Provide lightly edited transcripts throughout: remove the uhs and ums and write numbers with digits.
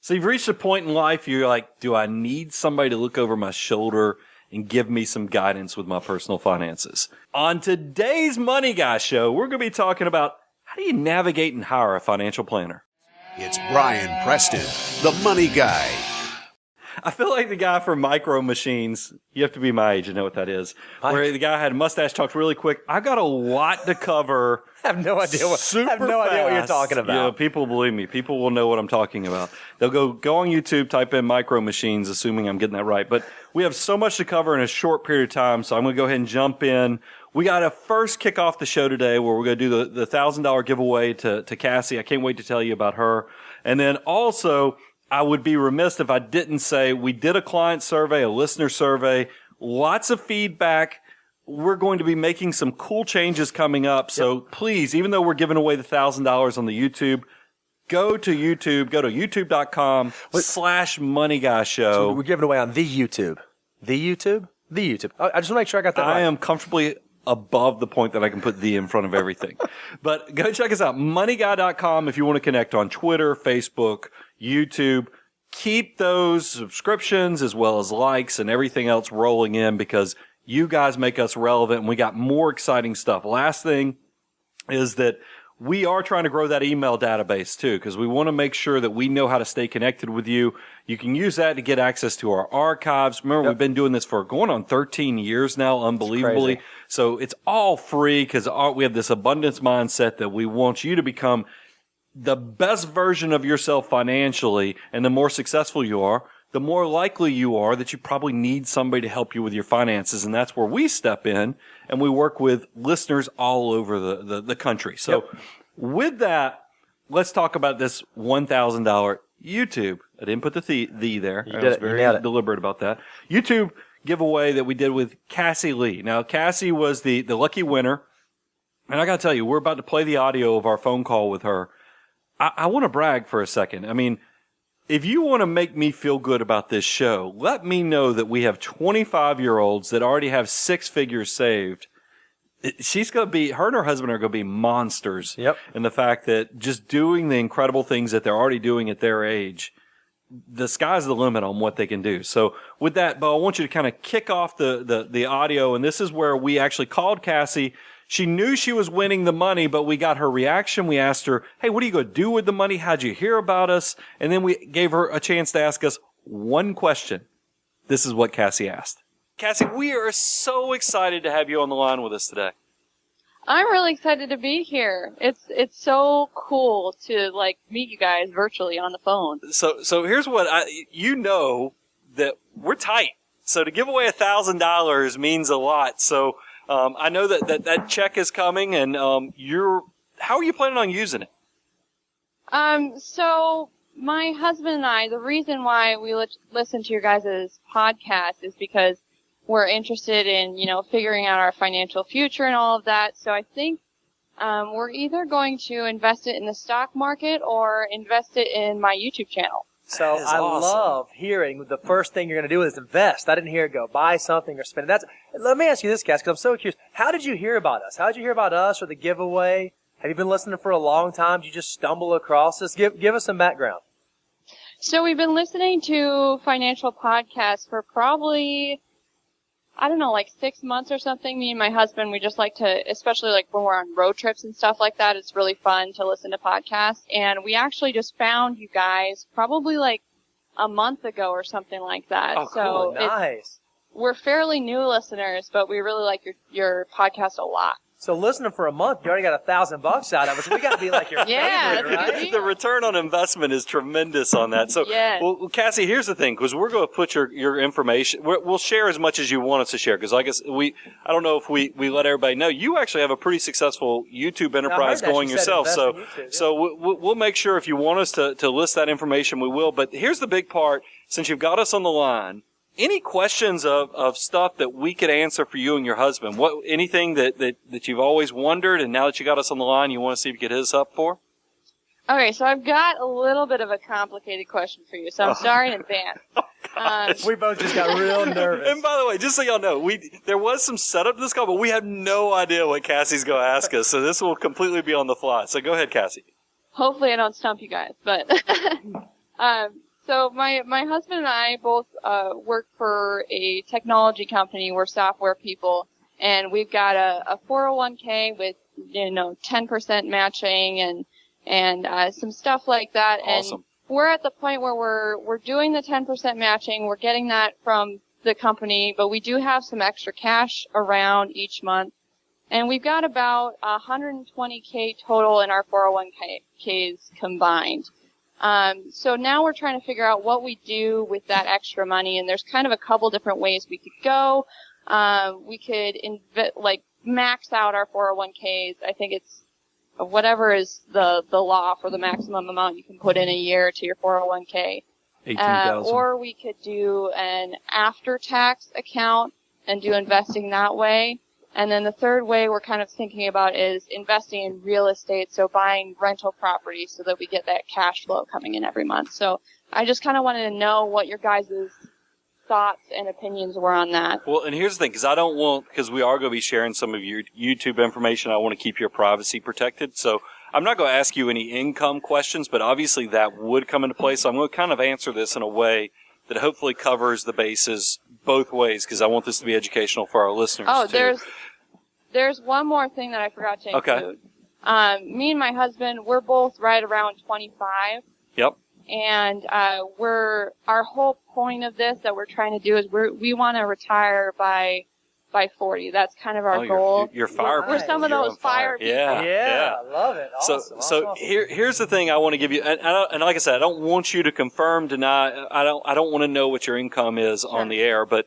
So you've reached a point in life, you're like, do I need somebody to look over my shoulder and give me some guidance with my personal finances? On today's Money Guy Show, we're going to be talking about how do you navigate and hire a financial planner? It's Brian Preston, the Money Guy. I feel like the guy from Micro Machines. You have to be my age to know what that is. Where the guy had a mustache, talked really quick. I got a lot to cover. I have no idea what you're talking about. Yeah, people believe me. People will know what I'm talking about. They'll go on YouTube, type in Micro Machines, assuming I'm getting that right. But we have so much to cover in a short period of time, so I'm going to go ahead and jump in. We got to first kick off the show today where we're going to do the $1,000 giveaway to Cassie. I can't wait to tell you about her. And then also, I would be remiss if I didn't say we did a client survey, a listener survey, lots of feedback. We're going to be making some cool changes coming up. So please, even though we're giving away the $1,000 on the YouTube, go to YouTube, go to youtube.com/moneyguyshow. So we're giving away on the YouTube. The YouTube? The YouTube. I just want to make sure I got that right. I am comfortably above the point that I can put the in front of everything. But go check us out, moneyguy.com, if you want to connect on Twitter, Facebook, YouTube. Keep those subscriptions as well as likes and everything else rolling in because you guys make us relevant and we got more exciting stuff. Last thing is that we are trying to grow that email database too because we want to make sure that we know how to stay connected with you. You can use that to get access to our archives. Remember, we've been doing this for going on 13 years now, unbelievably. So it's all free because we have this abundance mindset that we want you to become the best version of yourself financially. And the more successful you are, the more likely you are that you probably need somebody to help you with your finances. And that's where we step in and we work with listeners all over the country. So with that, let's talk about this $1,000 YouTube. I didn't put the there. I was very deliberate about that. YouTube giveaway that we did with Cassie Lee. Now, Cassie was the lucky winner. And I got to tell you, we're about to play the audio of our phone call with her. I want to brag for a second. I mean, if you want to make me feel good about this show, let me know that we have 25-year-olds that already have six figures saved. She's going to be, her and her husband are going to be monsters. And the fact that just doing the incredible things that they're already doing at their age, the sky's the limit on what they can do. So with that, Bo, I want you to kind of kick off the audio. And this is where we actually called Cassie. She knew she was winning the money, but we got her reaction. We asked her, hey, what are you going to do with the money? How'd you hear about us? And then we gave her a chance to ask us one question. This is what Cassie asked. Cassie, we are so excited to have you on the line with us today. I'm really excited to be here. It's so cool to meet you guys virtually on the phone. So here's what you know that we're tight. So to give away $1,000 means a lot. So I know that check is coming, and how are you planning on using it? So my husband and I, the reason why we listen to your guys' podcast is because we're interested in, figuring out our financial future and all of that. So I think we're either going to invest it in the stock market or invest it in my YouTube channel. So I love hearing the first thing you're going to do is invest. I didn't hear it go buy something or spend it. Let me ask you this, Cass, because I'm so curious. How did you hear about us? How did you hear about us or the giveaway? Have you been listening for a long time? Did you just stumble across this? Give us some background. So we've been listening to financial podcasts for probably, 6 months or something. Me and my husband, we just like to, especially when we're on road trips and stuff like that, it's really fun to listen to podcasts. And we actually just found you guys probably a month ago or something like that. Oh, cool. Nice. We're fairly new listeners, but we really like your podcast a lot. So listening for a month, you already got $1,000 out of us. We got to be like your favorite, right? The return on investment is tremendous on that. So, well, Cassie, here's the thing, because we're going to put your information. We'll share as much as you want us to share, because I don't know if we let everybody know. You actually have a pretty successful YouTube enterprise going yourself. So, YouTube, so we'll make sure if you want us to list that information, we will. But here's the big part: since you've got us on the line. Any questions of stuff that we could answer for you and your husband? Anything that you've always wondered, and now that you got us on the line, you want to see if you could hit us up for? Okay, so I've got a little bit of a complicated question for you, so I'm sorry in advance. We both just got real nervous. And by the way, just so y'all know, there was some setup to this call, but we have no idea what Cassie's going to ask us, so this will completely be on the fly. So go ahead, Cassie. Hopefully I don't stump you guys, but So my husband and I both work for a technology company. We're software people, and we've got a 401k with 10% matching and some stuff like that. Awesome. And we're at the point where we're doing the 10% matching. We're getting that from the company, but we do have some extra cash around each month, and we've got about 120k total in our 401ks combined. So now we're trying to figure out what we do with that extra money, and there's kind of a couple different ways we could go. We could max out our 401ks. I think it's whatever is the law for the maximum amount you can put in a year to your 401k. 18,000. Or we could do an after-tax account and do investing that way. And then the third way we're kind of thinking about is investing in real estate, so buying rental property so that we get that cash flow coming in every month. So I just kind of wanted to know what your guys' thoughts and opinions were on that. Well, and here's the thing, because we are going to be sharing some of your YouTube information, I want to keep your privacy protected. So I'm not going to ask you any income questions, but obviously that would come into play. So I'm going to kind of answer this in a way that hopefully covers the bases both ways, because I want this to be educational for our listeners. Oh, too. There's one more thing that I forgot to include. Okay. Me and my husband, we're both right around 25. Yep. And our whole point of this that we're trying to do is we want to retire by 40. That's kind of our goal. You're fire. We're some of those fire people. Yeah, I love it. So Awesome. here's the thing I want to give you, and like I said, I don't want you to confirm, deny. I don't want to know what your income is on the air, but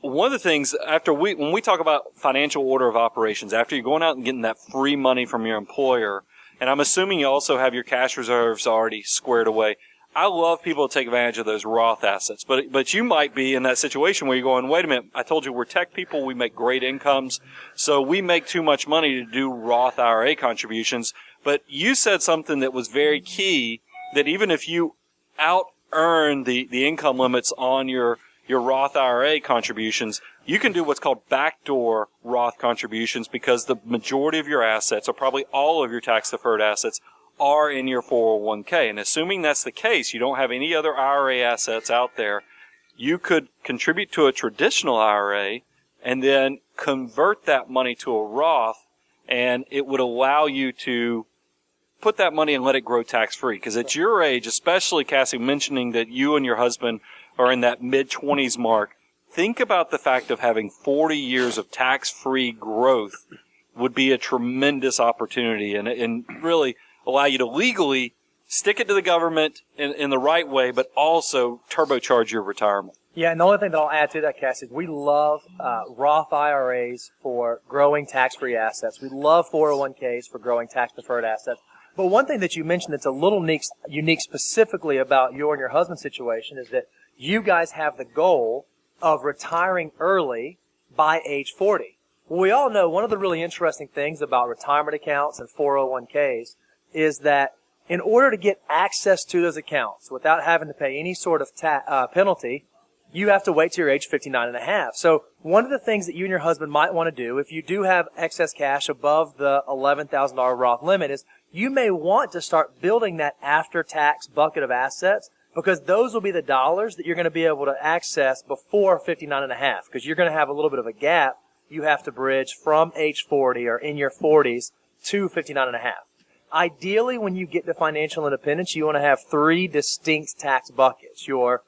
one of the things when we talk about financial order of operations, after you're going out and getting that free money from your employer, and I'm assuming you also have your cash reserves already squared away. I love people to take advantage of those Roth assets, but you might be in that situation where you're going, wait a minute, I told you we're tech people, we make great incomes, so we make too much money to do Roth IRA contributions. But you said something that was very key, that even if you out-earn the income limits on your Roth IRA contributions, you can do what's called backdoor Roth contributions, because the majority of your assets, or probably all of your tax-deferred assets, are in your 401k. And assuming that's the case, you don't have any other IRA assets out there, you could contribute to a traditional IRA and then convert that money to a Roth, and it would allow you to put that money and let it grow tax-free. Because at your age, especially, Cassie, mentioning that you and your husband are in that mid-20s mark, think about the fact of having 40 years of tax-free growth would be a tremendous opportunity, and really allow you to legally stick it to the government in the right way, but also turbocharge your retirement. Yeah, and the only thing that I'll add to that, Cass, is we love Roth IRAs for growing tax-free assets. We love 401ks for growing tax-deferred assets. But one thing that you mentioned that's a little unique specifically about your and your husband's situation is that you guys have the goal of retiring early by age 40. Well, we all know one of the really interesting things about retirement accounts and 401ks is that in order to get access to those accounts without having to pay any sort of penalty, you have to wait till you're age 59 and a half. So one of the things that you and your husband might want to do, if you do have excess cash above the $11,000 Roth limit, is you may want to start building that after-tax bucket of assets, because those will be the dollars that you're going to be able to access before 59 and a half, because you're going to have a little bit of a gap you have to bridge from age 40 or in your 40s to 59 and a half. Ideally, when you get to financial independence, you want to have 3 distinct tax buckets. Your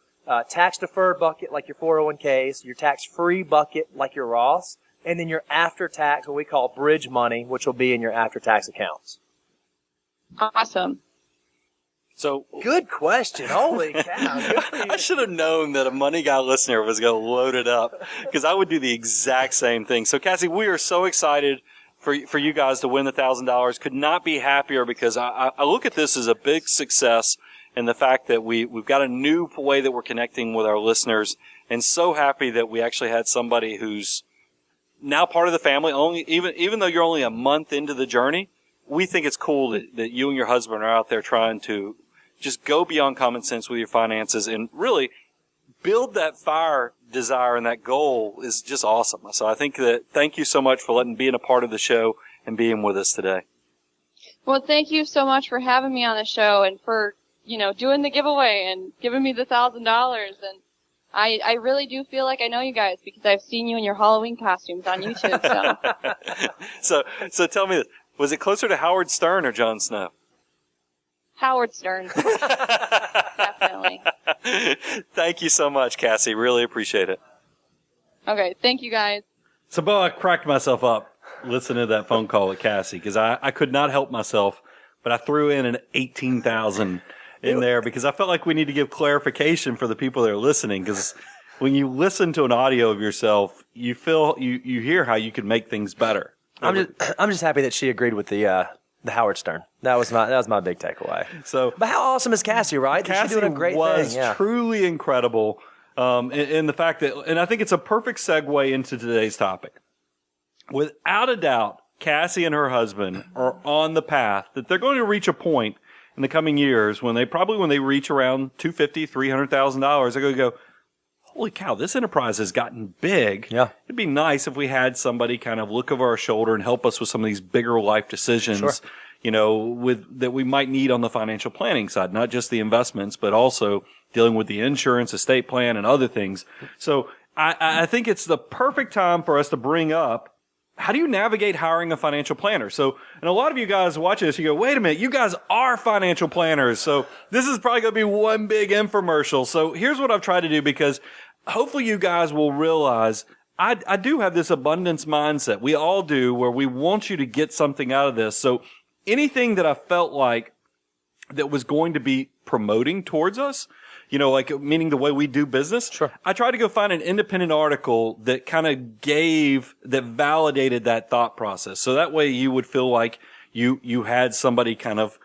tax-deferred bucket, like your 401ks, your tax-free bucket, like your Roths, and then your after-tax, what we call bridge money, which will be in your after-tax accounts. Awesome. So Good question. Holy cow. Good for you. I should have known that a Money Guy listener was going to load it up, because I would do the exact same thing. So, Cassie, we are so excited for you guys to win the $1,000. Could not be happier, because I look at this as a big success, and the fact that we've got a new way that we're connecting with our listeners, and so happy that we actually had somebody who's now part of the family. Even though you're only a month into the journey, we think it's cool that you and your husband are out there trying to just go beyond common sense with your finances and really build that fire desire, and that goal is just awesome. So I think that thank you so much for being a part of the show and being with us today. Well, thank you so much for having me on the show and for doing the giveaway and giving me the $1,000. And I really do feel like I know you guys because I've seen you in your Halloween costumes on YouTube. So tell me this. Was it closer to Howard Stern or Jon Snow? Howard Stern. Definitely. Thank you so much, Cassie. Really appreciate it. Okay, thank you guys. So, Bo, I cracked myself up listening to that phone call with Cassie because I could not help myself, but I threw in an 18,000 in there because I felt like we need to give clarification for the people that are listening, because when you listen to an audio of yourself, you feel you hear how you can make things better. I'm just happy that she agreed with the Howard Stern. That was my big takeaway. So, but how awesome is Cassie, right? Cassie She's doing a great was thing. Yeah. truly incredible. In the fact that, and I think it's a perfect segue into today's topic. Without a doubt, Cassie and her husband are on the path that they're going to reach a point in the coming years when they reach around $250,000, $300,000, they're going to go, holy cow, this enterprise has gotten big. Yeah. It'd be nice if we had somebody kind of look over our shoulder and help us with some of these bigger life decisions, Sure. that we might need on the financial planning side, not just the investments, but also dealing with the insurance, estate plan, and other things. So I think it's the perfect time for us to bring up, how do you navigate hiring a financial planner? So, and a lot of you guys watching this, you go, wait a minute, you guys are financial planners. So this is probably going to be one big infomercial. So here's what I've tried to do, because hopefully you guys will realize I do have this abundance mindset. We all do, where we want you to get something out of this. So anything that I felt like that was going to be promoting towards us, meaning the way we do business. Sure. I tried to go find an independent article that kind of that validated that thought process. So that way you would feel like you had somebody kind of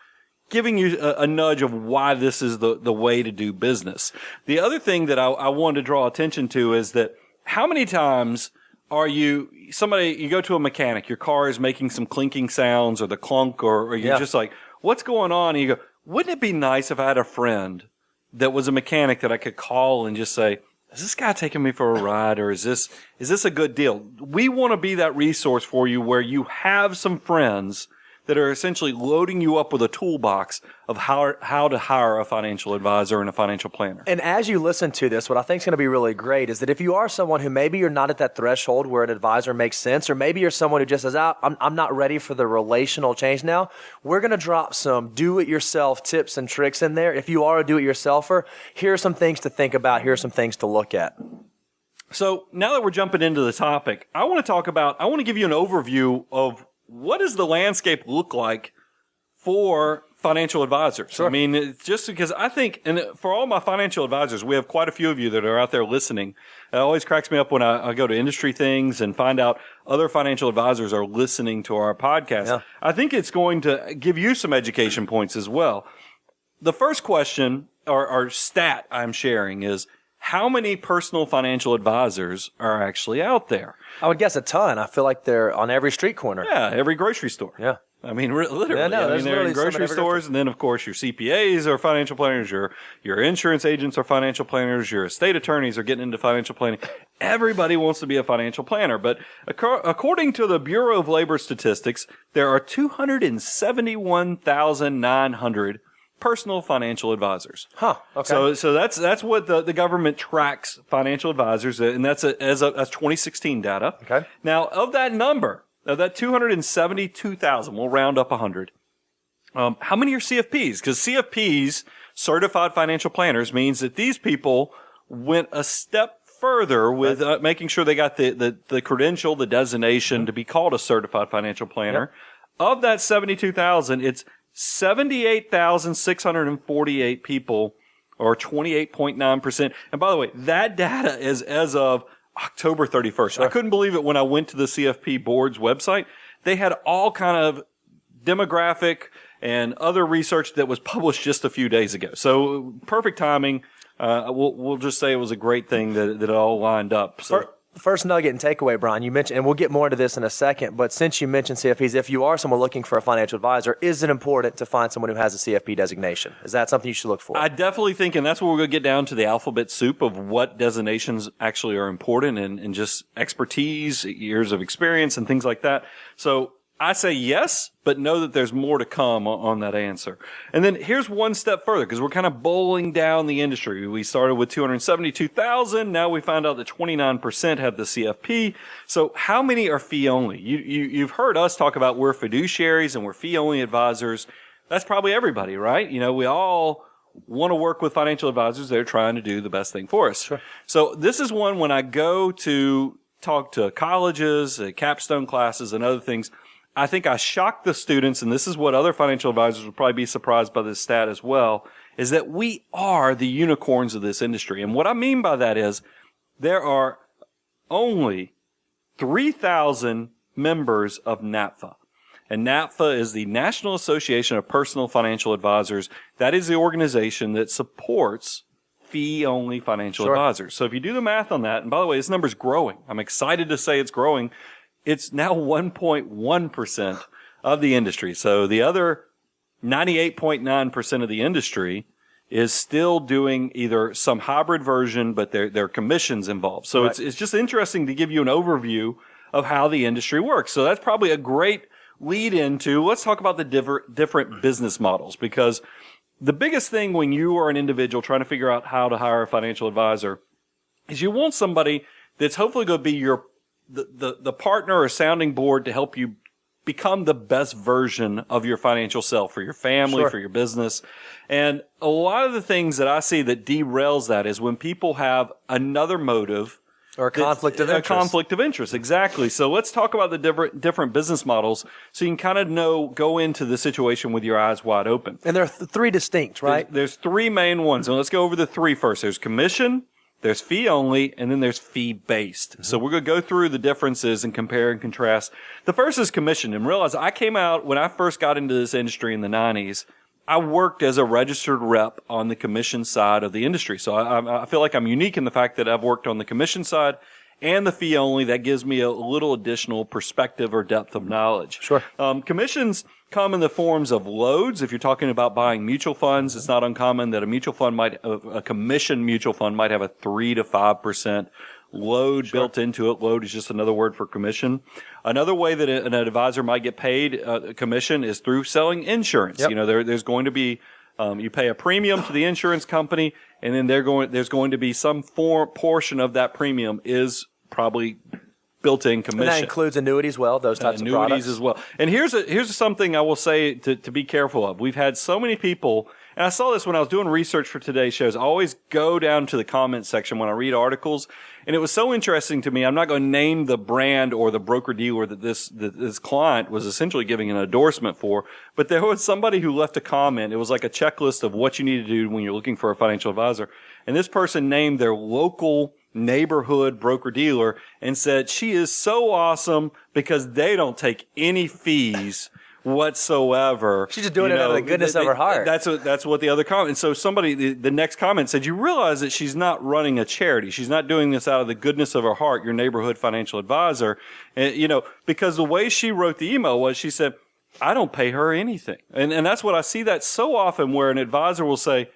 giving you a nudge of why this is the way to do business. The other thing that I wanted to draw attention to is that how many times you go to a mechanic, your car is making some clinking sounds or the clunk, or you're just like, what's going on? And you go, wouldn't it be nice if I had a friend that was a mechanic that I could call and just say, is this guy taking me for a ride, or is this a good deal? We want to be that resource for you where you have some friends that are essentially loading you up with a toolbox of how to hire a financial advisor and a financial planner. And as you listen to this, what I think is going to be really great is that if you are someone who maybe you're not at that threshold where an advisor makes sense, or maybe you're someone who just says, I'm not ready for the relational change now, we're going to drop some do-it-yourself tips and tricks in there. If you are a do-it-yourselfer, here are some things to think about. Here are some things to look at. So now that we're jumping into the topic, I want to give you an overview of what does the landscape look like for financial advisors? Sure. I mean, it's just because I think, and for all my financial advisors, we have quite a few of you that are out there listening. It always cracks me up when I go to industry things and find out other financial advisors are listening to our podcast. Yeah. I think it's going to give you some education points as well. The first question or stat I'm sharing is, how many personal financial advisors are actually out there? I would guess a ton. I feel like they're on every street corner. Yeah, every grocery store. Yeah. I mean, literally. Yeah, no, there's they're literally in some grocery at every stores, and then, of course, your CPAs are financial planners, your insurance agents are financial planners, your estate attorneys are getting into financial planning. Everybody wants to be a financial planner. But according to the Bureau of Labor Statistics, there are 271,900 personal financial advisors. Huh. Okay. So that's what the government tracks financial advisors, and that's 2016 data. Okay. Now, of that number, of that 272,000, we'll round up 100. How many are CFPs? Because CFPs, certified financial planners, means that these people went a step further with making sure they got the credential, the designation to be called a certified financial planner. Yep. Of that 72,000, it's 78,648 people, or 28.9%. And by the way, that data is as of October 31st. Sure. I couldn't believe it when I went to the CFP board's website. They had all kind of demographic and other research that was published just a few days ago. So perfect timing. We'll just say it was a great thing that it all lined up. So. First nugget and takeaway, Brian, you mentioned, and we'll get more into this in a second, but since you mentioned CFPs, if you are someone looking for a financial advisor, is it important to find someone who has a CFP designation? Is that something you should look for? I definitely think, and that's where we're going to get down to the alphabet soup of what designations actually are important, and just expertise, years of experience, and things like that. So I say yes, but know that there's more to come on that answer. And then here's one step further, because we're kind of bowling down the industry. We started with 272,000. Now we found out that 29% have the CFP. So how many are fee only? You've heard us talk about we're fiduciaries and we're fee only advisors. That's probably everybody, right? We all want to work with financial advisors. They're trying to do the best thing for us. Sure. So this is one when I go to talk to colleges, capstone classes, and other things, I think I shock the students, and this is what other financial advisors would probably be surprised by this stat as well, is that we are the unicorns of this industry. And what I mean by that is there are only 3,000 members of NAPFA. And NAPFA is the National Association of Personal Financial Advisors. That is the organization that supports fee-only financial advisors. So if you do the math on that, and by the way, this number's growing. I'm excited to say it's growing. It's now 1.1% of the industry. So the other 98.9% of the industry is still doing either some hybrid version, but there are commissions involved. So it's just interesting to give you an overview of how the industry works. So that's probably a great lead into, let's talk about the different business models, because the biggest thing when you are an individual trying to figure out how to hire a financial advisor is you want somebody that's hopefully going to be the partner or sounding board to help you become the best version of your financial self for your family, for your business. And a lot of the things that I see that derails that is when people have another motive or a conflict of interest. A conflict of interest, exactly. So let's talk about the different business models so you can kind of go into the situation with your eyes wide open. And there are three distinct, right? There's three main ones. And let's go over the three first. There's commission, there's fee only, and then there's fee based. Mm-hmm. So we're going to go through the differences and compare and contrast. The first is commission. And realize I came out when I first got into this industry in the 90s. I worked as a registered rep on the commission side of the industry. So I feel like I'm unique in the fact that I've worked on the commission side and the fee only. That gives me a little additional perspective or depth of knowledge. Sure. Commissions come in the forms of loads. If you're talking about buying mutual funds, it's not uncommon that a commission mutual fund might have a 3 to 5% load built into it. Load is just another word for commission. Another way that an advisor might get paid commission is through selling insurance. Yep. There's going to be you pay a premium to the insurance company, and then there's going to be some portion of that premium is probably built-in commission. And that includes annuities as well, those types of products. Annuities as well. And here's something I will say to be careful of. We've had so many people, and I saw this when I was doing research for today's shows. I always go down to the comments section when I read articles, and it was so interesting to me. I'm not going to name the brand or the broker-dealer that this client was essentially giving an endorsement for, but there was somebody who left a comment. It was like a checklist of what you need to do when you're looking for a financial advisor. And this person named their local neighborhood broker-dealer and said, she is so awesome because they don't take any fees whatsoever. She's just doing it out of the goodness of her heart. That's what the other comment. And so somebody, the next comment said, you realize that she's not running a charity. She's not doing this out of the goodness of her heart, your neighborhood financial advisor. And, because the way she wrote the email was, she said, I don't pay her anything. And that's what I see that so often where an advisor will say,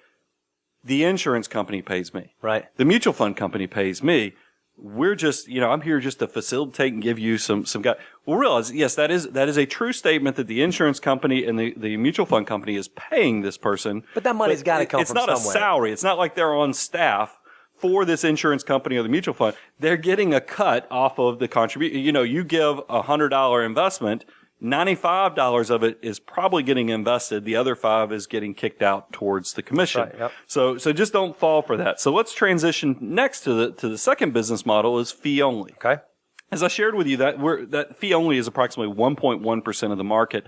the insurance company pays me. Right. The mutual fund company pays me. We're just, I'm here just to facilitate and give you some guide. Well, realize, yes, that is a true statement that the insurance company and the mutual fund company is paying this person. But that money's got to come from somewhere. It's not a salary. It's not like they're on staff for this insurance company or the mutual fund. They're getting a cut off of the contribution. You give a $100 investment, $95 of it is probably getting invested. The other $5 is getting kicked out towards the commission. Right, yep. So just don't fall for that. So let's transition next to the second business model is fee only. Okay. As I shared with you, that fee only is approximately 1.1% of the market.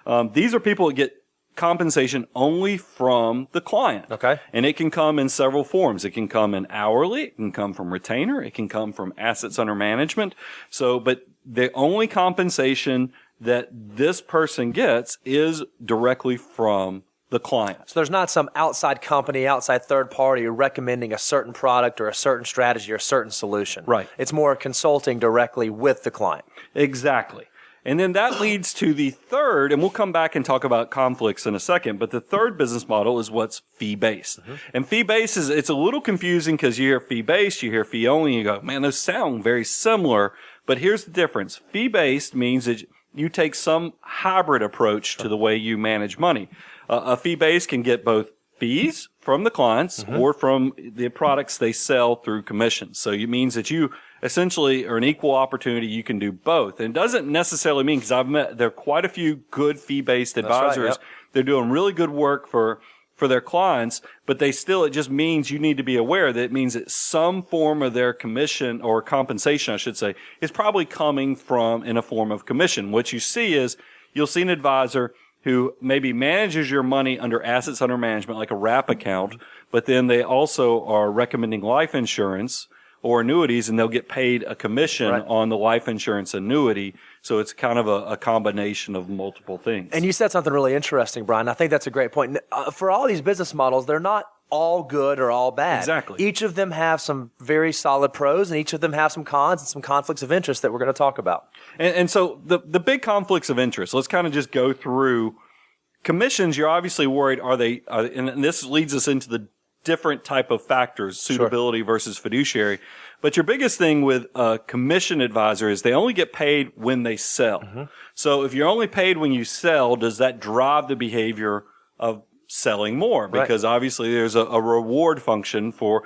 Mm-hmm. These are people that get compensation only from the client. Okay. And it can come in several forms. It can come in hourly. It can come from retainer. It can come from assets under management. But the only compensation that this person gets is directly from the client. So there's not some outside company, outside third party recommending a certain product or a certain strategy or a certain solution. Right. It's more consulting directly with the client. Exactly. And then that leads to the third, and we'll come back and talk about conflicts in a second, but the third business model is what's fee-based. Mm-hmm. And fee-based it's a little confusing because you hear fee-based, you hear fee-only, and you go, man, those sound very similar. But here's the difference. Fee-based means that you take some hybrid approach to the way you manage money. A fee base can get both fees from the clients or from the products they sell through commissions. So it means that you essentially are an equal opportunity. You can do both. And it doesn't necessarily mean, because there are quite a few good fee-based advisors. Right, yep. They're doing really good work for their clients, but it just means you need to be aware that it means that some form of their commission or compensation, I should say, is probably coming from in a form of commission. What you see is you'll see an advisor who maybe manages your money under assets under management, like a wrap account, but then they also are recommending life insurance or annuities, and they'll get paid a commission on the life insurance annuity. So it's kind of a combination of multiple things. And you said something really interesting, Brian. I think that's a great point. For all these business models, they're not all good or all bad. Exactly. Each of them have some very solid pros, and each of them have some cons and some conflicts of interest that we're going to talk about. And so the big conflicts of interest, let's kind of just go through commissions. You're obviously worried, and this leads us into the different type of factors, suitability versus fiduciary. But your biggest thing with a commission advisor is they only get paid when they sell. So if you're only paid when you sell, does that drive the behavior of selling more? Because obviously there's a reward function for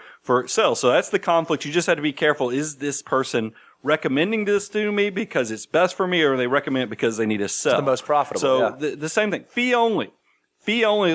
sales. So that's the conflict. You just have to be careful. Is this person recommending this to me because it's best for me, or they recommend it because they need to sell? It's the most profitable. So the same thing. Fee only,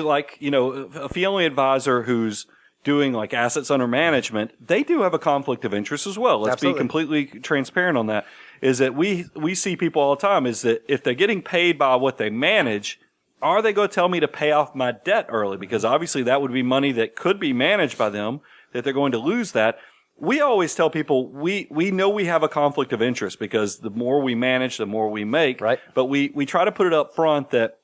like, a fee only advisor who's doing like assets under management, they do have a conflict of interest as well. Let's be completely transparent on that. Is that we see people all the time is that if they're getting paid by what they manage, are they going to tell me to pay off my debt early? Because obviously that would be money that could be managed by them, that they're going to lose that. We always tell people we know we have a conflict of interest because the more we manage, the more we make. Right. But we try to put it up front that,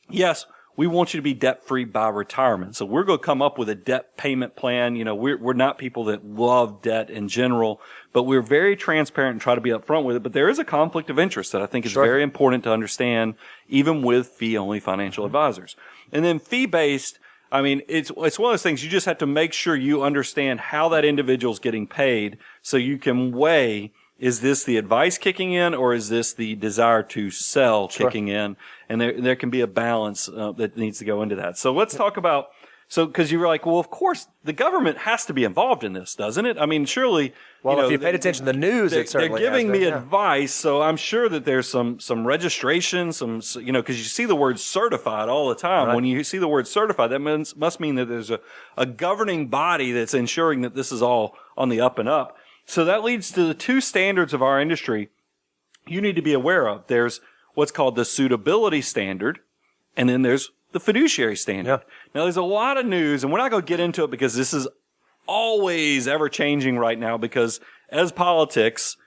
yes, we want you to be debt-free by retirement. So we're going to come up with a debt payment plan. We're not people that love debt in general, but we're very transparent and try to be upfront with it. But there is a conflict of interest that I think is very important to understand, even with fee-only financial advisors. And then fee-based, I mean, it's one of those things you just have to make sure you understand how that individual's getting paid so you can weigh, is this the advice kicking in, or is this the desire to sell kicking in? And there can be a balance that needs to go into that. So let's talk about, because you were like, well, of course, the government has to be involved in this, doesn't it? I mean, surely. Well, if you paid attention to the news, it certainly they're giving has me advice, so I'm sure that there's some registration, because you see the word certified all the time. Right. When you see the word certified, that must mean that there's a governing body that's ensuring that this is all on the up and up. So that leads to the two standards of our industry you need to be aware of. There's what's called the suitability standard, and then there's the fiduciary standard. Yeah. Now, there's a lot of news, and we're not going to get into it because this is always ever changing right now, because as politics,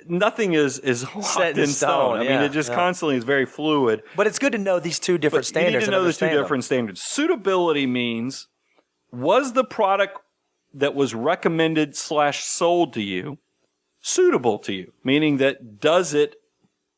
nothing is locked in stone. I mean, it just constantly is very fluid. But it's good to know these two different standards. You need to know the two different standards. Suitability means, was the product that was recommended / sold to you suitable to you? Meaning that, does it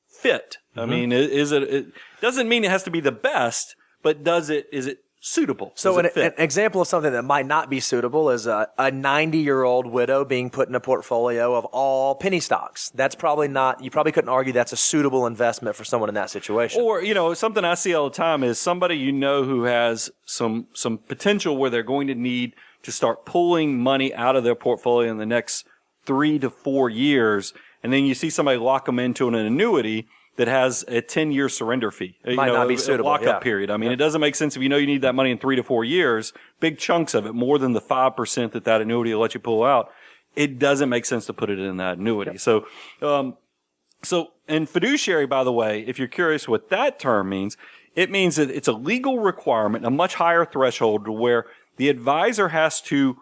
fit? I mean, it doesn't mean it has to be the best, but is it suitable? So an example of something that might not be suitable is a 90-year-old widow being put in a portfolio of all penny stocks. That's probably not, you probably couldn't argue that's a suitable investment for someone in that situation. Or, something I see all the time is somebody who has some potential where they're going to need to start pulling money out of their portfolio in the next 3 to 4 years, and then you see somebody lock them into an annuity that has a 10-year surrender fee. Might not be suitable. A lockup period. I mean, it doesn't make sense if you need that money in 3 to 4 years, big chunks of it, more than the 5% that annuity will let you pull out. It doesn't make sense to put it in that annuity. So in fiduciary, by the way, if you're curious what that term means, it means that it's a legal requirement, a much higher threshold, where the advisor has to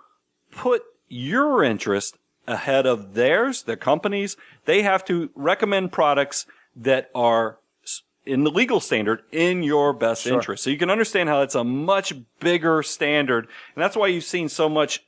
put your interest ahead of theirs, their company's. They have to recommend products that are in the legal standard in your best interest. So you can understand how it's a much bigger standard. And that's why you've seen so much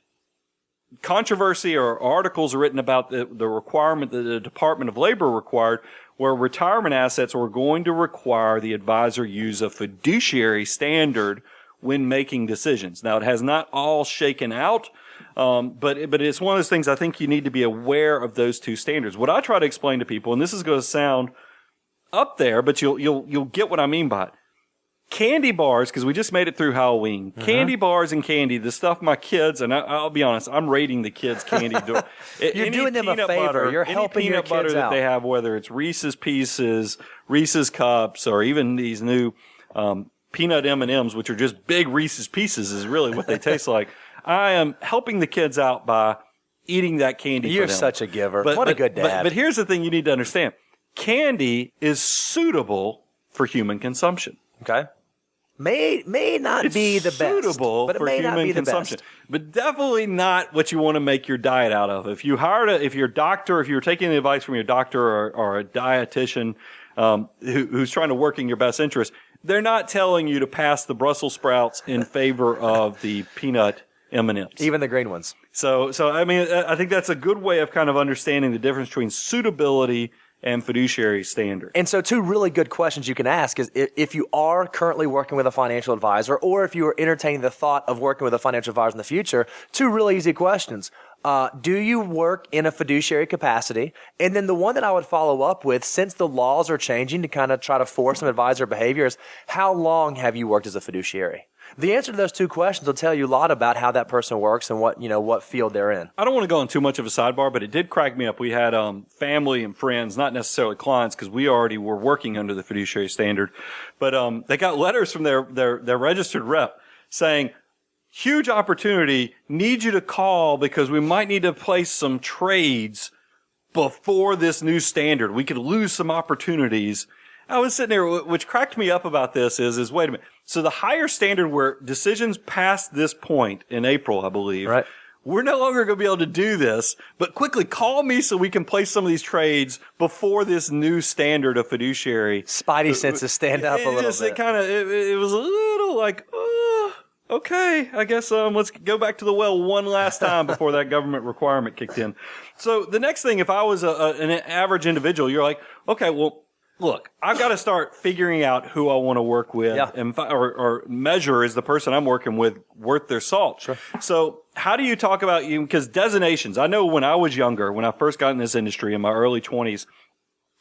controversy or articles written about the requirement that the Department of Labor required, where retirement assets were going to require the advisor use a fiduciary standard when making decisions. Now, it has not all shaken out, but it's one of those things I think you need to be aware of those two standards. What I try to explain to people, and this is going to sound up there, but you'll get what I mean by it. Candy bars, because we just made it through Halloween. Candy bars and candy, the stuff my kids, and I'll be honest, I'm rating the kids' candy. You're doing them a favor. You're helping your kids butter that out. they have, whether it's Reese's Pieces, Reese's Cups, or even these new peanut M&Ms, which are just big Reese's Pieces, is really what they taste like. I am helping the kids out by eating that candy. You're for them. such a giver. What a good dad. But here's the thing you need to understand: candy is suitable for human consumption. Okay. May not be the best, suitable but it for may human not be the consumption, best. but definitely not what you want to make your diet out of. If you hired if you're taking the advice from your doctor or a dietitian who's trying to work in your best interest, they're not telling you to pass the Brussels sprouts in favor of the peanut M&Ms, Even the green ones. So I mean, I think that's a good way of kind of understanding the difference between suitability and fiduciary standard. And so 2 really good questions you can ask is if you are currently working with a financial advisor or if you are entertaining the thought of working with a financial advisor in the future, 2 really easy questions. Do you work in a fiduciary capacity? And then the one that I would follow up with, since the laws are changing to kind of try to force some advisor behaviors, how long have you worked as a fiduciary? The answer to those 2 questions will tell you a lot about how that person works and what field they're in. I don't want to go on too much of a sidebar, but it did crack me up. We had family and friends, not necessarily clients, because we already were working under the fiduciary standard, but they got letters from their registered rep saying, huge opportunity, need you to call because we might need to place some trades before this new standard. We could lose some opportunities. I was sitting there, which cracked me up about this is wait a minute. So the higher standard where decisions past this point in April, I believe, right, we're no longer going to be able to do this, but quickly call me so we can place some of these trades before this new standard of fiduciary. Spidey senses stand up a little bit. It was a little like, okay, I guess let's go back to the well one last time before that government requirement kicked in. So the next thing, if I was an average individual, you're like, okay, well, look, I've got to start figuring out who I want to work with, or measure, is the person I'm working with worth their salt? Sure. So how do you talk about because designations, I know when I was younger, when I first got in this industry in my early 20s,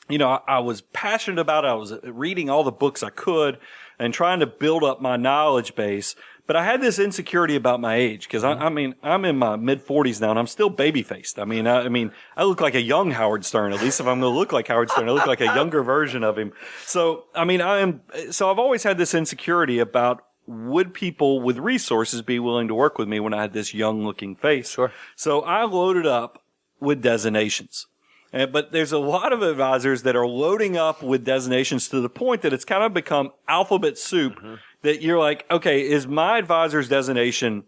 I was passionate about it. I was reading all the books I could and trying to build up my knowledge base. But I had this insecurity about my age because I'm in my mid 40s now and I'm still baby faced. I look like a young Howard Stern. At least if I'm going to look like Howard Stern, I look like a younger version of him. So, I've always had this insecurity about would people with resources be willing to work with me when I had this young looking face? Sure. So I loaded up with designations. But there's a lot of advisors that are loading up with designations to the point that it's kind of become alphabet soup that you're like, okay, is my advisor's designation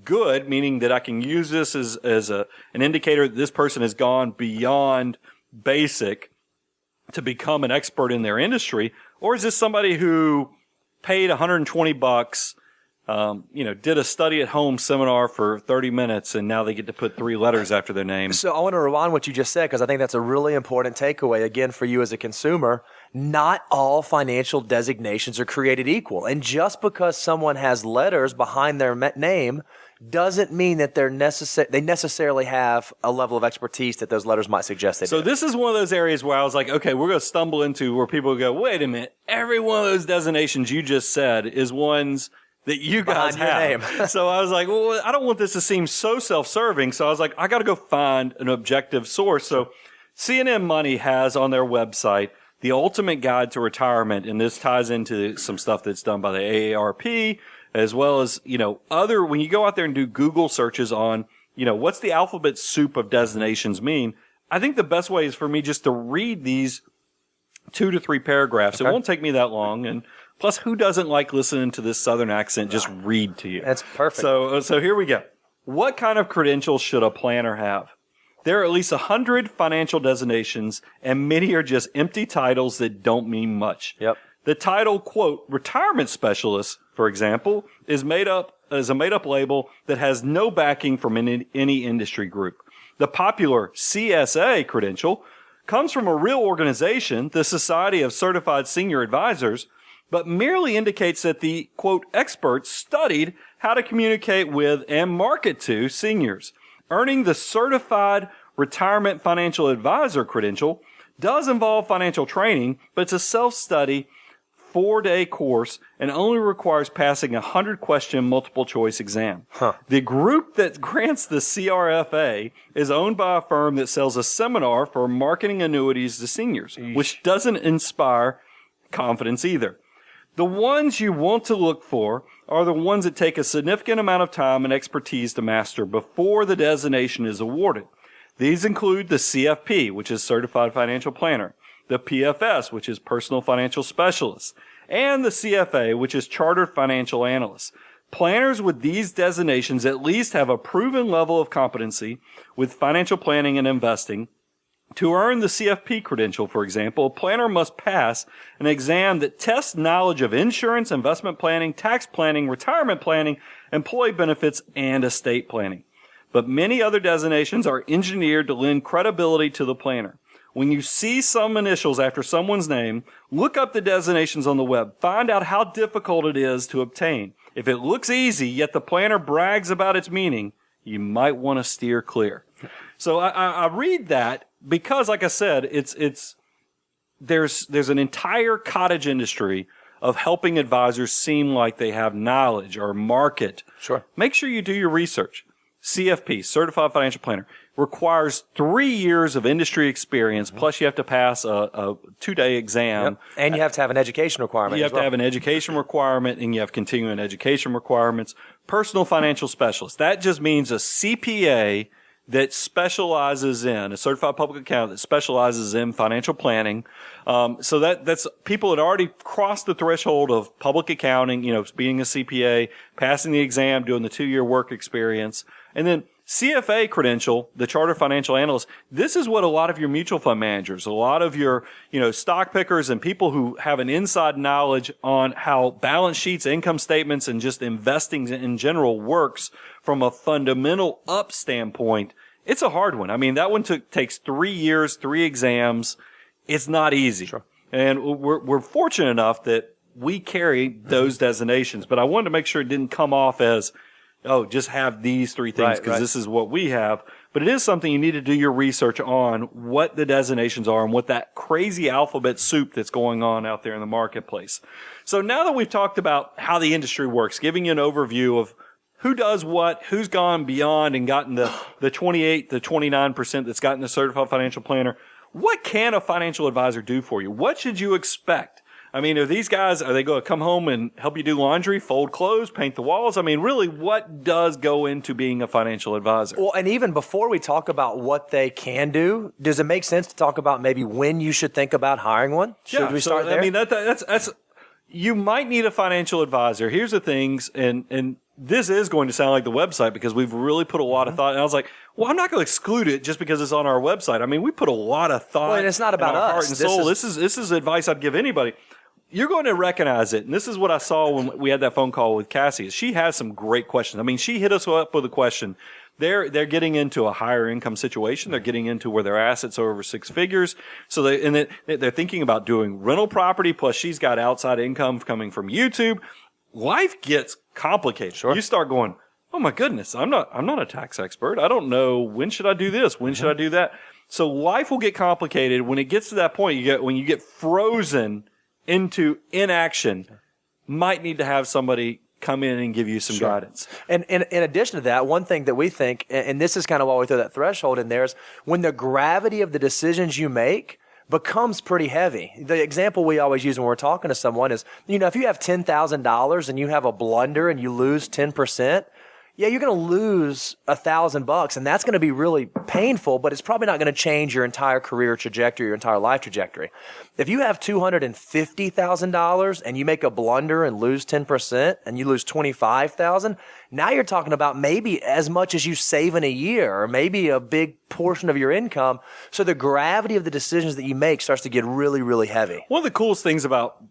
good, meaning that I can use this as an indicator that this person has gone beyond basic to become an expert in their industry? Or is this somebody who paid $120, did a study at home seminar for 30 minutes and now they get to put 3 letters after their name? So I want to rewind what you just said because I think that's a really important takeaway, again, for you as a consumer. Not all financial designations are created equal. And just because someone has letters behind their name doesn't mean that they necessarily have a level of expertise that those letters might suggest they do. So this is one of those areas where I was like, okay, we're going to stumble into where people go, wait a minute, every one of those designations you just said is ones that you guys have. So I was like, well, I don't want this to seem so self-serving. So I was like, I got to go find an objective source. So CNN Money has on their website The Ultimate Guide to Retirement, and this ties into some stuff that's done by the AARP, as well as, when you go out there and do Google searches on, what's the alphabet soup of designations mean? I think the best way is for me just to read these 2 to 3 paragraphs. Okay. It won't take me that long, and plus, who doesn't like listening to this Southern accent just read to you? That's perfect. So here we go. What kind of credentials should a planner have? There are at least 100 financial designations, and many are just empty titles that don't mean much. Yep. The title, quote, retirement specialist, for example, is a made up label that has no backing from any industry group. The popular CSA credential comes from a real organization, the Society of Certified Senior Advisors, but merely indicates that the, quote, experts studied how to communicate with and market to seniors. Earning the Certified Retirement Financial Advisor credential does involve financial training, but it's a self-study 4-day course and only requires passing a 100-question multiple-choice exam. The group that grants the CRFA is owned by a firm that sells a seminar for marketing annuities to seniors, which doesn't inspire confidence either. The ones you want to look for are the ones that take a significant amount of time and expertise to master before the designation is awarded. These include the CFP, which is Certified Financial Planner, the PFS, which is Personal Financial Specialist, and the CFA, which is Chartered Financial Analyst. Planners with these designations at least have a proven level of competency with financial planning and investing. To earn the CFP credential, for example, a planner must pass an exam that tests knowledge of insurance, investment planning, tax planning, retirement planning, employee benefits, and estate planning. But many other designations are engineered to lend credibility to the planner. When you see some initials after someone's name, look up the designations on the web. Find out how difficult it is to obtain. If it looks easy, yet the planner brags about its meaning, you might want to steer clear. So I read that because, like I said, there's an entire cottage industry of helping advisors seem like they have knowledge or market. Sure. Make sure you do your research. CFP, Certified Financial Planner, requires 3 years of industry experience, plus you have to pass a 2-day exam. Yep. And you have to have an education requirement. You have to have an education requirement, and you have continuing education requirements. Personal Financial Specialist. That just means a CPA that specializes in, a certified public accountant that specializes in financial planning. So that's people that already crossed the threshold of public accounting, being a CPA, passing the exam, doing the 2-year work experience. And then CFA credential, the Chartered Financial Analyst, this is what a lot of your mutual fund managers, a lot of your, stock pickers and people who have an inside knowledge on how balance sheets, income statements, and just investing in general works from a fundamental up standpoint. It's a hard one. I mean, that one takes 3 years, 3 exams. It's not easy. Sure. And we're fortunate enough that we carry those designations, but I wanted to make sure it didn't come off as, just have these 3 things because this is what we have. But it is something you need to do your research on what the designations are and what that crazy alphabet soup that's going on out there in the marketplace. So now that we've talked about how the industry works, giving you an overview of who does what, who's gone beyond and gotten the 28, the 29% that's gotten the Certified Financial Planner, what can a financial advisor do for you? What should you expect? I mean, are these guys, are they going to come home and help you do laundry, fold clothes, paint the walls? I mean, really, what does go into being a financial advisor? Well, and even before we talk about what they can do, does it make sense to talk about maybe when you should think about hiring one? Should we start there? I mean, that's you might need a financial advisor. Here's the things, and this is going to sound like the website because we've really put a lot of thought. And I was like, well, I'm not going to exclude it just because it's on our website. I mean, we put a lot of thought. Well, and it's not about us. Heart and soul. This is advice I'd give anybody. You're going to recognize it. And this is what I saw when we had that phone call with Cassie. She has some great questions. I mean, she hit us up with a question. They're getting into a higher income situation. They're getting into where their assets are over 6 figures. So they're thinking about doing rental property. Plus she's got outside income coming from YouTube. Life gets complicated. Sure. You start going, oh my goodness, I'm not a tax expert. I don't know when should I do this? When should I do that? So life will get complicated. When it gets to that point, when you get frozen into inaction, might need to have somebody come in and give you some guidance. And in addition to that, one thing that we think, and this is kind of why we throw that threshold in there, is when the gravity of the decisions you make becomes pretty heavy. The example we always use when we're talking to someone is, if you have $10,000 and you have a blunder and you lose 10%, yeah, you're going to lose $1,000, and that's going to be really painful, but it's probably not going to change your entire career trajectory, your entire life trajectory. If you have $250,000 and you make a blunder and lose 10% and you lose $25,000, now you're talking about maybe as much as you save in a year or maybe a big portion of your income. So the gravity of the decisions that you make starts to get really, really heavy. One of the coolest things about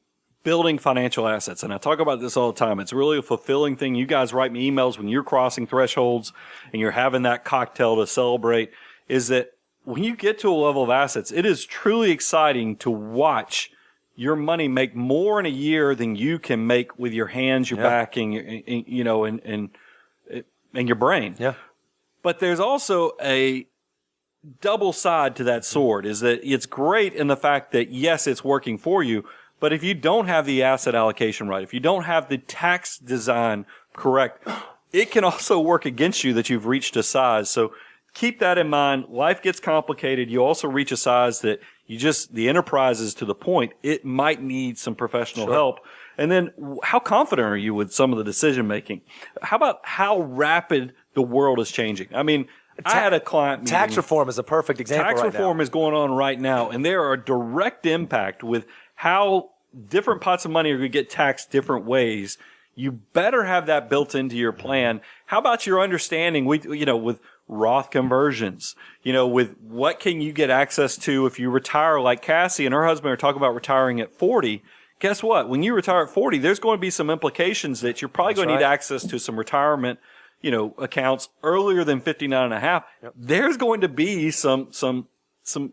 building financial assets, and I talk about this all the time, it's really a fulfilling thing. You guys write me emails when you're crossing thresholds and you're having that cocktail to celebrate, is that when you get to a level of assets, it is truly exciting to watch your money make more in a year than you can make with your hands, your back, and your brain. Yeah. But there's also a double side to that sword is that it's great in the fact that, yes, it's working for you, but if you don't have the asset allocation right, if you don't have the tax design correct, it can also work against you that you've reached a size. So keep that in mind. Life gets complicated. You also reach a size that the enterprise is to the point. It might need some professional help. And then how confident are you with some of the decision making? How about how rapid the world is changing? I mean, I had a client meeting. Tax reform is a perfect example. Tax reform is going on right now, and there are direct impact with how different pots of money are going to get taxed different ways. You better have that built into your plan. How about your understanding with Roth conversions, with what can you get access to if you retire, like Cassie and her husband are talking about retiring at 40. Guess what? When you retire at 40, there's going to be some implications that you're probably going to need access to some retirement, accounts earlier than 59 and a half. Yep. There's going to be some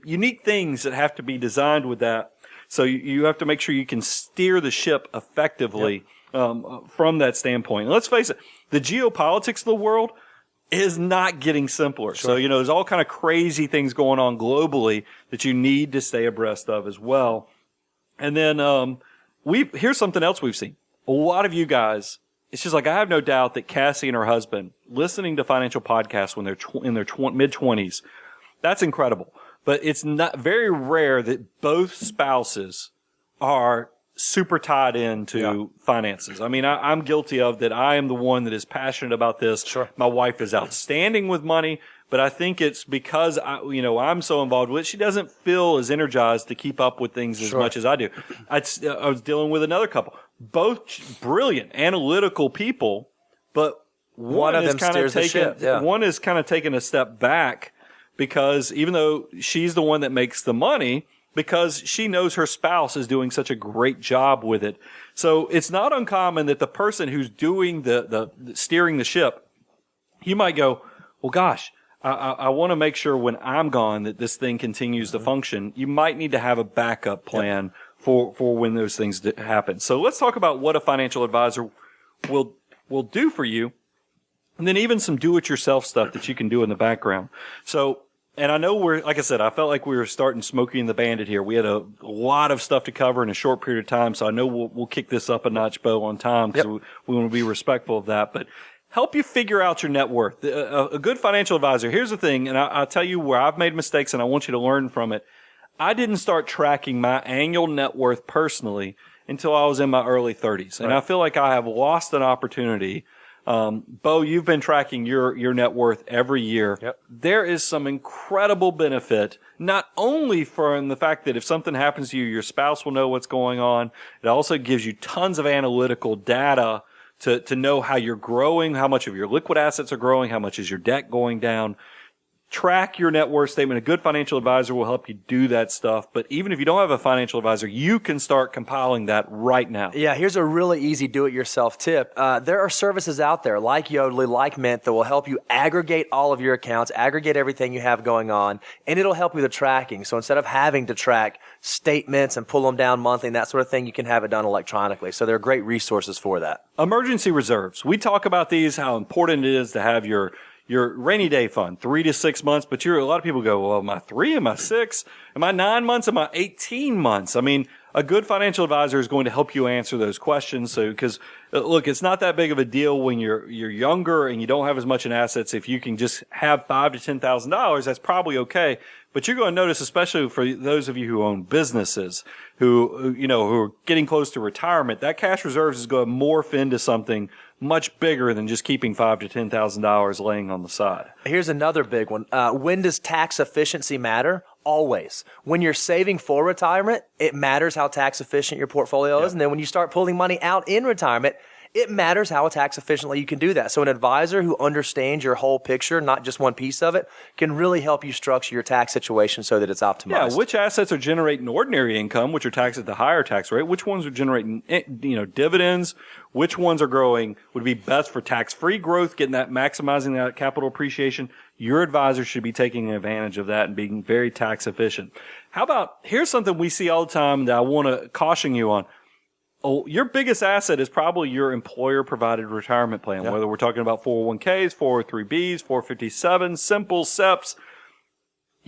unique things that have to be designed with that. So you have to make sure you can steer the ship effectively, from that standpoint. And let's face it, the geopolitics of the world is not getting simpler. Sure. So, there's all kind of crazy things going on globally that you need to stay abreast of as well. And then, here's something else we've seen. A lot of you guys, it's just like, I have no doubt that Cassie and her husband listening to financial podcasts when they're in their mid-20s, that's incredible. But it's not very rare that both spouses are super tied into finances. I mean, I'm guilty of that. I am the one that is passionate about this. Sure. My wife is outstanding with money, but I think it's because I'm so involved with it. She doesn't feel as energized to keep up with things as much as I do. I was dealing with another couple, both brilliant, analytical people, but one of them steers the ship. Yeah. One is kind of taking a step back because even though she's the one that makes the money, because she knows her spouse is doing such a great job with it. So it's not uncommon that the person who's doing the steering the ship, you might go, well, gosh, I want to make sure when I'm gone that this thing continues to function. You might need to have a backup plan for when those things happen. So let's talk about what a financial advisor will do for you. And then even some do-it-yourself stuff that you can do in the background. So, and I know like I said, I felt like we were starting Smokey and the Bandit here. We had a lot of stuff to cover in a short period of time, so I know we'll kick this up a notch, Bo, on time because we want to be respectful of that. But help you figure out your net worth. A good financial advisor, here's the thing, and I'll tell you where I've made mistakes and I want you to learn from it. I didn't start tracking my annual net worth personally until I was in my early 30s. And I feel like I have lost an opportunity. Bo, you've been tracking your net worth every year. Yep. There is some incredible benefit, not only from the fact that if something happens to you, your spouse will know what's going on. It also gives you tons of analytical data to know how you're growing, how much of your liquid assets are growing, how much is your debt going down. Track your net worth statement. A good financial advisor will help you do that stuff. But even if you don't have a financial advisor, you can start compiling that right now. Yeah, here's a really easy do-it-yourself tip. There are services out there like Yodlee, like Mint, that will help you aggregate all of your accounts, aggregate everything you have going on, and it'll help you with the tracking. So instead of having to track statements and pull them down monthly and that sort of thing, you can have it done electronically. So there are great resources for that. Emergency reserves. We talk about these, how important it is to have your rainy day fund, 3 to 6 months, but a lot of people go, well, am I 3? Am I 6? Am I 9 months? Am I 18 months? I mean, a good financial advisor is going to help you answer those questions. So, because look, it's not that big of a deal when you're younger and you don't have as much in assets. If you can just have $5,000 to $10,000, that's probably okay. But you're going to notice, especially for those of you who own businesses, who are getting close to retirement, that cash reserves is going to morph into something much bigger than just keeping $5,000 to $10,000 laying on the side. Here's another big one. When does tax efficiency matter? Always. When you're saving for retirement, it matters how tax efficient your portfolio is. And then when you start pulling money out in retirement, it matters how tax efficiently you can do that. So an advisor who understands your whole picture, not just one piece of it, can really help you structure your tax situation so that it's optimized. Yeah, which assets are generating ordinary income, which are taxed at the higher tax rate? Which ones are generating, dividends? Which ones are growing? Would be best for tax-free growth, maximizing that capital appreciation? Your advisor should be taking advantage of that and being very tax efficient. How about, here's something we see all the time that I want to caution you on. Oh, your biggest asset is probably your employer-provided retirement plan, whether we're talking about 401ks, 403bs, 457s, simple SEPs.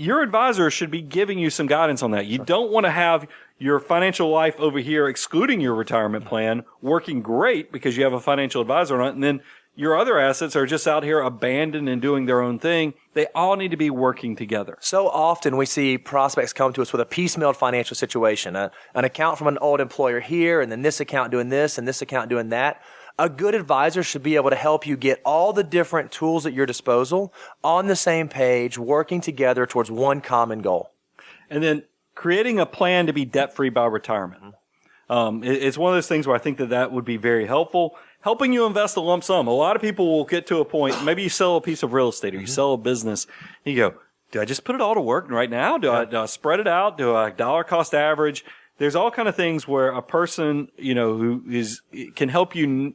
your advisor should be giving you some guidance on that. You don't want to have your financial life over here, excluding your retirement plan, working great because you have a financial advisor on it, and then your other assets are just out here abandoned and doing their own thing. They all need to be working together. So often we see prospects come to us with a piecemealed financial situation, an account from an old employer here, and then this account doing this, and this account doing that. A good advisor should be able to help you get all the different tools at your disposal on the same page, working together towards one common goal. And then creating a plan to be debt-free by retirement. It's one of those things where I think that would be very helpful. Helping you invest a lump sum. A lot of people will get to a point, maybe you sell a piece of real estate or you sell a business, and you go, do I just put it all to work right now? Do I spread it out? Do I dollar cost average? There's all kind of things where a person, who can help you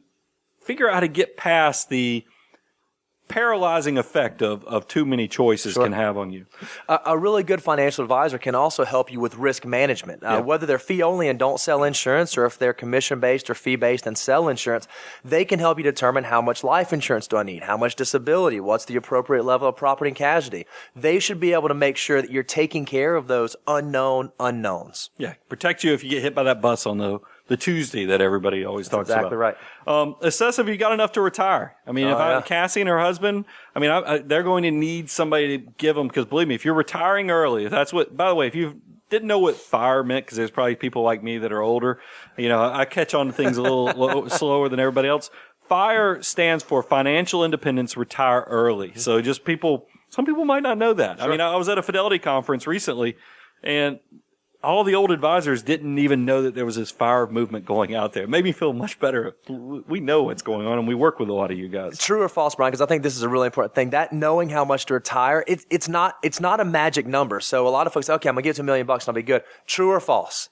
figure out how to get past the paralyzing effect of too many choices can have on you. A really good financial advisor can also help you with risk management. Whether they're fee only and don't sell insurance, or if they're commission based or fee based and sell insurance, they can help you determine how much life insurance do I need, how much disability, what's the appropriate level of property and casualty. They should be able to make sure that you're taking care of those unknown unknowns. Yeah, protect you if you get hit by that bus on the Tuesday that everybody always talks about. Exactly right. Assess if you got enough to retire. I mean, Cassie and her husband, they're going to need somebody to give them, because believe me, if you're retiring early, if that's what, by the way, if you didn't know what FIRE meant, because there's probably people like me that are older, I catch on to things a little slower than everybody else. FIRE stands for Financial Independence, Retire Early. So just some people might not know that. Sure. I was at a Fidelity conference recently, and all the old advisors didn't even know that there was this FIRE movement going out there. It made me feel much better. We know what's going on, and we work with a lot of you guys. True or false, Brian? Because I think this is a really important thing. That knowing how much to retire, it's not a magic number. So a lot of folks say, okay, I'm going to get to $1 million and I'll be good. True or false?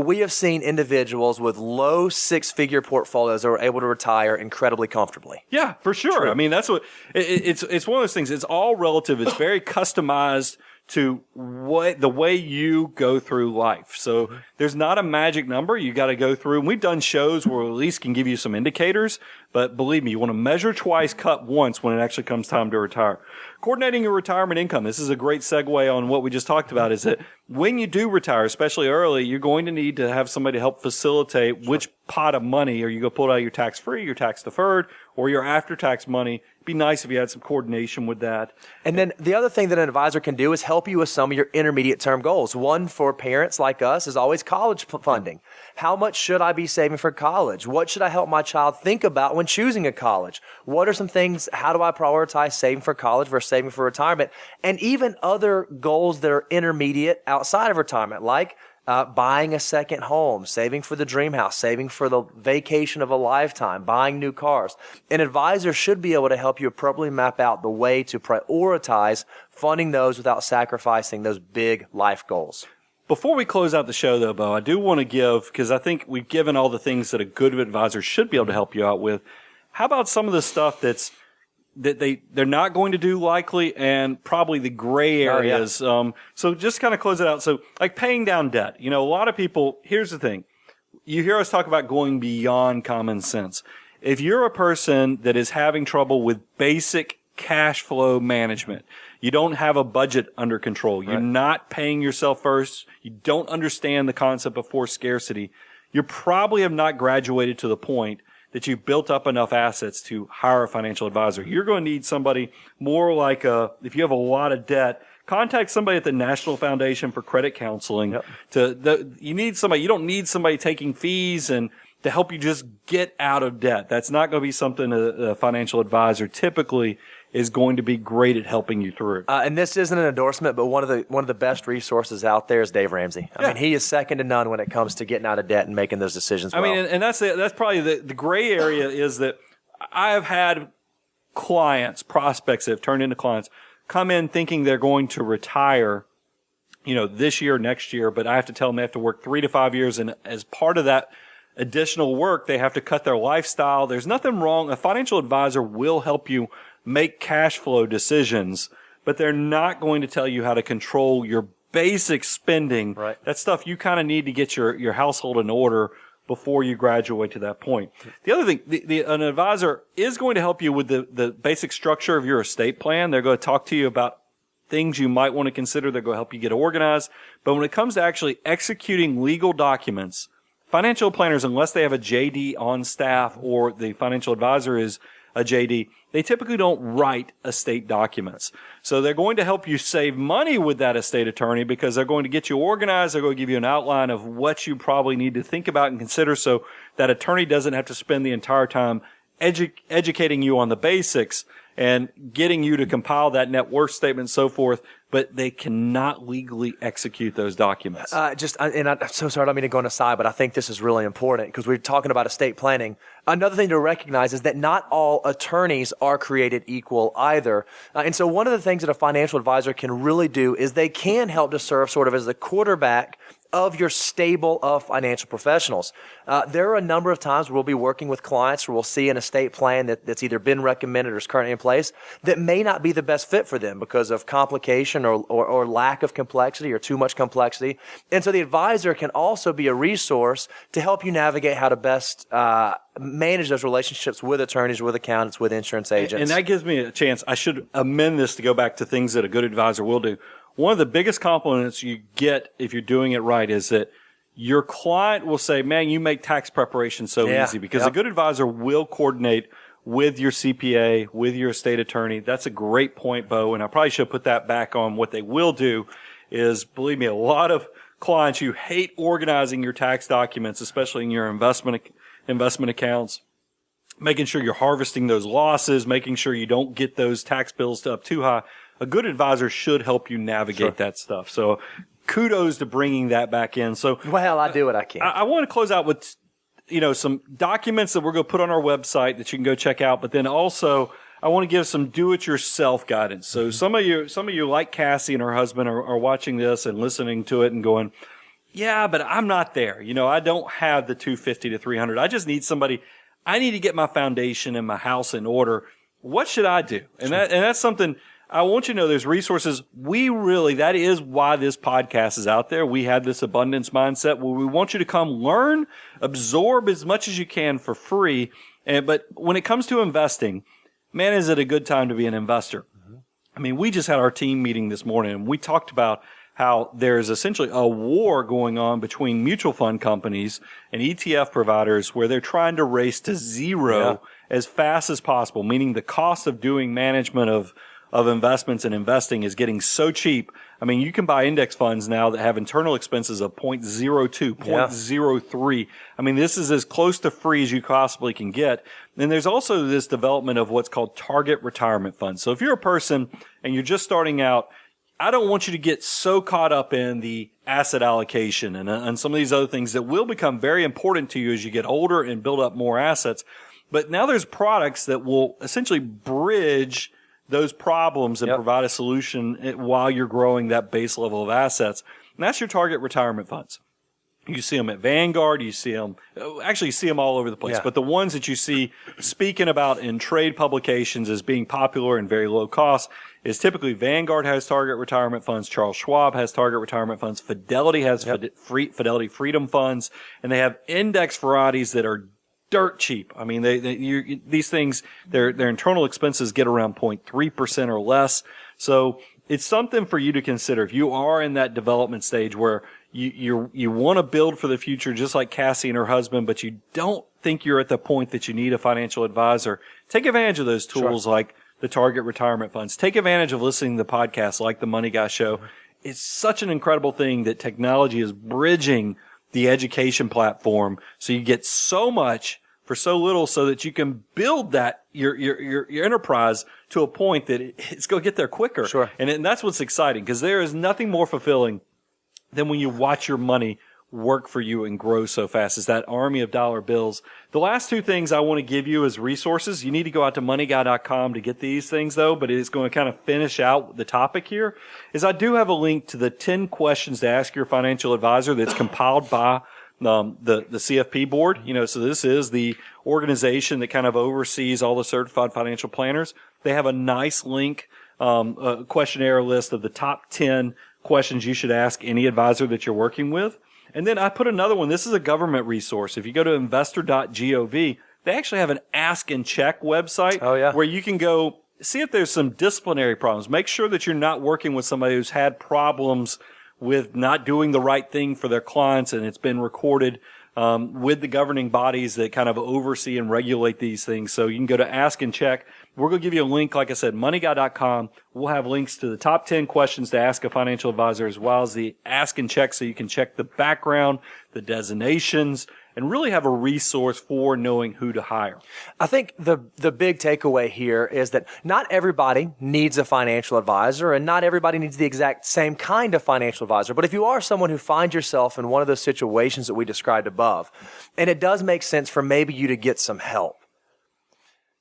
We have seen individuals with low six-figure portfolios that are able to retire incredibly comfortably. Yeah, for sure. True. That's what it's one of those things. It's all relative. It's very customized to the way you go through life. So there's not a magic number you got to go through. And we've done shows where we at least can give you some indicators, but believe me, you want to measure twice, cut once when it actually comes time to retire. Coordinating your retirement income. This is a great segue on what we just talked about, is that when you do retire, especially early, you're going to need to have somebody to help facilitate which pot of money are you going to pull out of your tax-free, your tax-deferred, or your after-tax money. It'd be nice if you had some coordination with that. And then the other thing that an advisor can do is help you with some of your intermediate term goals. One for parents like us is always college funding. How much should I be saving for college? What should I help my child think about when choosing a college? What are some things, how do I prioritize saving for college versus saving for retirement? And even other goals that are intermediate outside of retirement, like buying a second home, saving for the dream house, saving for the vacation of a lifetime, buying new cars. An advisor should be able to help you appropriately map out the way to prioritize funding those without sacrificing those big life goals. Before we close out the show, though, Bo, I do want to give, because I think we've given all the things that a good advisor should be able to help you out with. How about some of the stuff that they're not going to do likely, and probably the gray areas? Oh, yeah. So just kind of close it out. So like paying down debt. A lot of people, here's the thing. You hear us talk about going beyond common sense. If you're a person that is having trouble with basic cash flow management, you don't have a budget under control, you're not paying yourself first, you don't understand the concept of forced scarcity, you probably have not graduated to the point that you've built up enough assets to hire a financial advisor. You're going to need somebody more like if you have a lot of debt, contact somebody at the National Foundation for Credit Counseling. Yep. You need somebody. You don't need somebody taking fees and to help you just get out of debt. That's not going to be something a financial advisor typically is going to be great at helping you through. And this isn't an endorsement, but one of the best resources out there is Dave Ramsey. I mean, he is second to none when it comes to getting out of debt and making those decisions well. And that's probably the gray area, is that I have had prospects that have turned into clients, come in thinking they're going to retire, this year, next year, but I have to tell them they have to work 3 to 5 years, and as part of that additional work, they have to cut their lifestyle. There's nothing wrong. A financial advisor will help you make cash flow decisions, but they're not going to tell you how to control your basic spending. Right. That stuff you kind of need to get your household in order before you graduate to that point. The other thing, an advisor is going to help you with the basic structure of your estate plan. They're going to talk to you about things you might want to consider that go help you get organized. But when it comes to actually executing legal documents, financial planners, unless they have a JD on staff or the financial advisor is a JD, they typically don't write estate documents. So they're going to help you save money with that estate attorney because they're going to get you organized. They're going to give you an outline of what you probably need to think about and consider so that attorney doesn't have to spend the entire time educating you on the basics and getting you to compile that net worth statement and so forth, but they cannot legally execute those documents. I'm so sorry, I don't mean to go on a side, but I think this is really important because we're talking about estate planning. Another thing to recognize is that not all attorneys are created equal either. And so one of the things that a financial advisor can really do is they can help to serve sort of as the quarterback of your stable of financial professionals. There are a number of times where we'll be working with clients where we'll see an estate plan that's either been recommended or is currently in place that may not be the best fit for them because of complication or lack of complexity or too much complexity. And so the advisor can also be a resource to help you navigate how to best manage those relationships with attorneys, with accountants, with insurance agents. And that gives me a chance. I should amend this to go back to things that a good advisor will do. One of the biggest compliments you get if you're doing it right is that your client will say, man, you make tax preparation so easy, because a good advisor will coordinate with your CPA, with your estate attorney. That's a great point, Bo, and I probably should put that back on. What they will do is, believe me, a lot of clients, you hate organizing your tax documents, especially in your investment accounts, making sure you're harvesting those losses, making sure you don't get those tax bills up too high. A good advisor should help you navigate that stuff. So kudos to bringing that back in. So, well, I do what I can. I want to close out with, some documents that we're going to put on our website that you can go check out. But then also, I want to give some do-it-yourself guidance. So some of you like Cassie and her husband are watching this and listening to it and going, yeah, but I'm not there. I don't have the 250 to 300. I just need somebody. I need to get my foundation and my house in order. What should I do? And that's something I want you to know. There's resources. That is why this podcast is out there. We have this abundance mindset where we want you to come learn, absorb as much as you can for free. But when it comes to investing, man, is it a good time to be an investor? Mm-hmm. I mean, we just had our team meeting this morning and we talked about how there's essentially a war going on between mutual fund companies and ETF providers where they're trying to race to zero as fast as possible, meaning the cost of doing management of investments and investing is getting so cheap. I mean, you can buy index funds now that have internal expenses of 0.02, 0.03. I mean, this is as close to free as you possibly can get. And there's also this development of what's called target retirement funds. So if you're a person and you're just starting out, I don't want you to get so caught up in the asset allocation and some of these other things that will become very important to you as you get older and build up more assets. But now there's products that will essentially bridge those problems and provide a solution while you're growing that base level of assets. And that's your target retirement funds. You see them at Vanguard. You see them all over the place. Yeah. But the ones that you see speaking about in trade publications as being popular and very low cost is typically Vanguard has target retirement funds. Charles Schwab has target retirement funds. Fidelity has Fidelity Freedom Funds. And they have index varieties that are dirt cheap. I mean, these things, their internal expenses get around 0.3% or less. So it's something for you to consider. If you are in that development stage where you want to build for the future, just like Cassie and her husband, but you don't think you're at the point that you need a financial advisor, take advantage of those tools like the target retirement funds. Take advantage of listening to the podcasts like the Money Guy Show. Mm-hmm. It's such an incredible thing that technology is bridging the education platform, so you get so much for so little, so that you can build that your enterprise to a point that it's going to get there quicker. Sure. And that's what's exciting, because there is nothing more fulfilling than when you watch your money work for you and grow so fast. Is that army of dollar bills. The last two things I want to give you as resources. You need to go out to moneyguy.com to get these things, though, but it's going to kind of finish out the topic here. Is I do have a link to the 10 questions to ask your financial advisor that's compiled by the CFP board. So this is the organization that kind of oversees all the certified financial planners. They have a nice link, a questionnaire list of the top 10 questions you should ask any advisor that you're working with. And then I put another one. This is a government resource. If you go to investor.gov, they actually have an ask and check website where you can go see if there's some disciplinary problems. Make sure that you're not working with somebody who's had problems with not doing the right thing for their clients, and it's been recorded with the governing bodies that kind of oversee and regulate these things. So you can go to Ask and Check. We're going to give you a link, like I said, moneyguy.com. We'll have links to the top 10 questions to ask a financial advisor, as well as the Ask and Check, so you can check the background, the designations, and really have a resource for knowing who to hire. I think the big takeaway here is that not everybody needs a financial advisor, and not everybody needs the exact same kind of financial advisor. But if you are someone who finds yourself in one of those situations that we described above, and it does make sense for maybe you to get some help,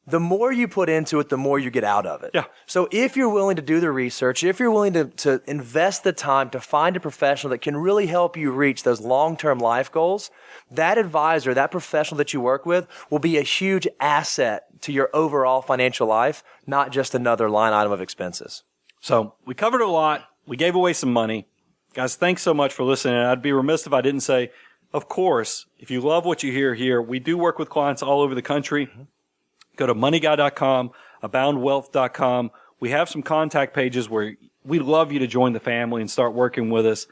the more you put into it, the more you get out of it. Yeah. So if you're willing to do the research, if you're willing to invest the time to find a professional that can really help you reach those long-term life goals, that advisor, that professional that you work with will be a huge asset to your overall financial life, not just another line item of expenses. So we covered a lot. We gave away some money. Guys, thanks so much for listening. I'd be remiss if I didn't say, of course, if you love what you hear here, we do work with clients all over the country. Go to moneyguy.com, aboundwealth.com. We have some contact pages where we'd love you to join the family and start working with us.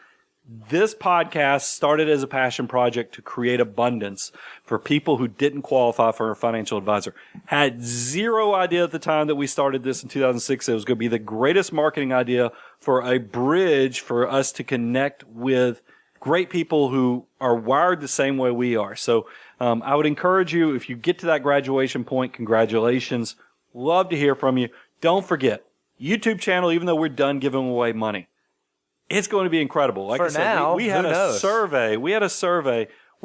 This podcast started as a passion project to create abundance for people who didn't qualify for a financial advisor. Had zero idea at the time that we started this in 2006 it was going to be the greatest marketing idea for a bridge for us to connect with great people who are wired the same way we are. So I would encourage you, if you get to that graduation point, congratulations. Love to hear from you. Don't forget, YouTube channel, even though we're done giving away money, it's going to be incredible. Like For I said, now, we had who a knows? survey. We're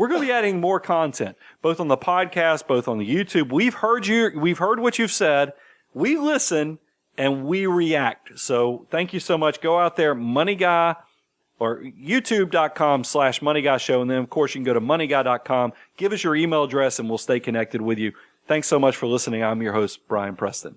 going to be adding more content, both on the podcast, both on the YouTube. We've heard what you've said. We listen and we react. So thank you so much. Go out there, Money Guy, or youtube.com/moneyguyshow. And then, of course, you can go to moneyguy.com. Give us your email address, and we'll stay connected with you. Thanks so much for listening. I'm your host, Brian Preston.